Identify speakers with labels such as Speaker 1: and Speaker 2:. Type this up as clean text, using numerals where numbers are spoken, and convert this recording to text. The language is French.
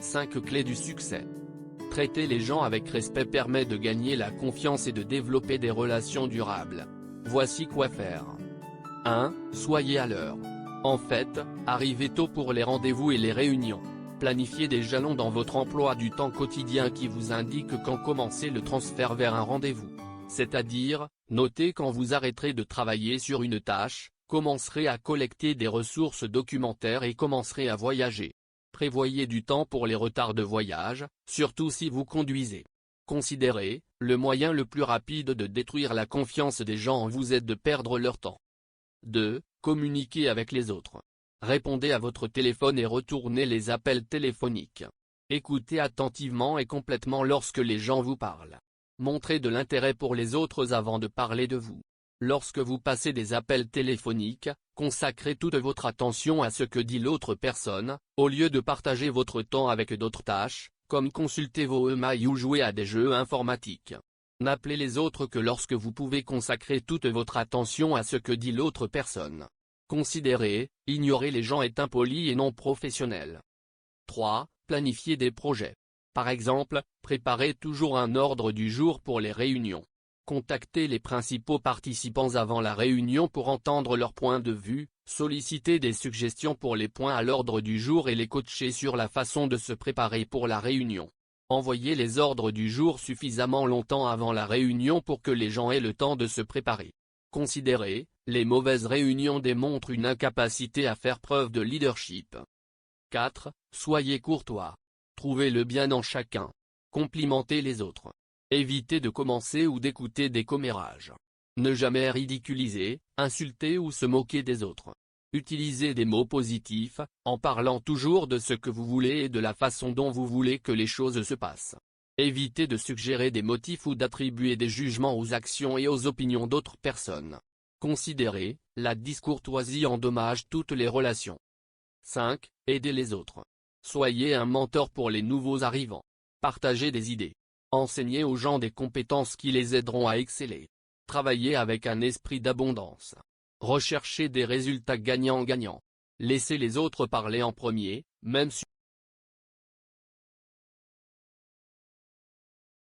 Speaker 1: 5 clés du succès. Traiter les gens avec respect permet de gagner la confiance et de développer des relations durables. Voici quoi faire. 1. Soyez à l'heure. En fait, arrivez tôt pour les rendez-vous et les réunions. Planifiez des jalons dans votre emploi du temps quotidien qui vous indiquent quand commencer le transfert vers un rendez-vous. C'est-à-dire, notez quand vous arrêterez de travailler sur une tâche, commencerez à collecter des ressources documentaires et commencerez à voyager. Prévoyez du temps pour les retards de voyage, surtout si vous conduisez. Considérez, le moyen le plus rapide de détruire la confiance des gens en vous est de perdre leur temps. 2. Communiquez avec les autres. Répondez à votre téléphone et retournez les appels téléphoniques. Écoutez attentivement et complètement lorsque les gens vous parlent. Montrez de l'intérêt pour les autres avant de parler de vous. Lorsque vous passez des appels téléphoniques, consacrez toute votre attention à ce que dit l'autre personne, au lieu de partager votre temps avec d'autres tâches, comme consulter vos emails ou jouer à des jeux informatiques. N'appelez les autres que lorsque vous pouvez consacrer toute votre attention à ce que dit l'autre personne. Considérez, ignorer les gens est impoli et non professionnel. 3. Planifiez des projets. Par exemple, préparez toujours un ordre du jour pour les réunions. Contactez les principaux participants avant la réunion pour entendre leur point de vue, sollicitez des suggestions pour les points à l'ordre du jour et les coacher sur la façon de se préparer pour la réunion. Envoyez les ordres du jour suffisamment longtemps avant la réunion pour que les gens aient le temps de se préparer. Considérez, les mauvaises réunions démontrent une incapacité à faire preuve de leadership. 4. Soyez courtois. Trouvez le bien en chacun. Complimentez les autres. Évitez de commencer ou d'écouter des commérages. Ne jamais ridiculiser, insulter ou se moquer des autres. Utilisez des mots positifs, en parlant toujours de ce que vous voulez et de la façon dont vous voulez que les choses se passent. Évitez de suggérer des motifs ou d'attribuer des jugements aux actions et aux opinions d'autres personnes. Considérez, la discourtoisie endommage toutes les relations. 5. Aidez les autres. Soyez un mentor pour les nouveaux arrivants. Partagez des idées. Enseignez aux gens des compétences qui les aideront à exceller. Travaillez avec un esprit d'abondance. Recherchez des résultats gagnant-gagnant. Laissez les autres parler en premier, même si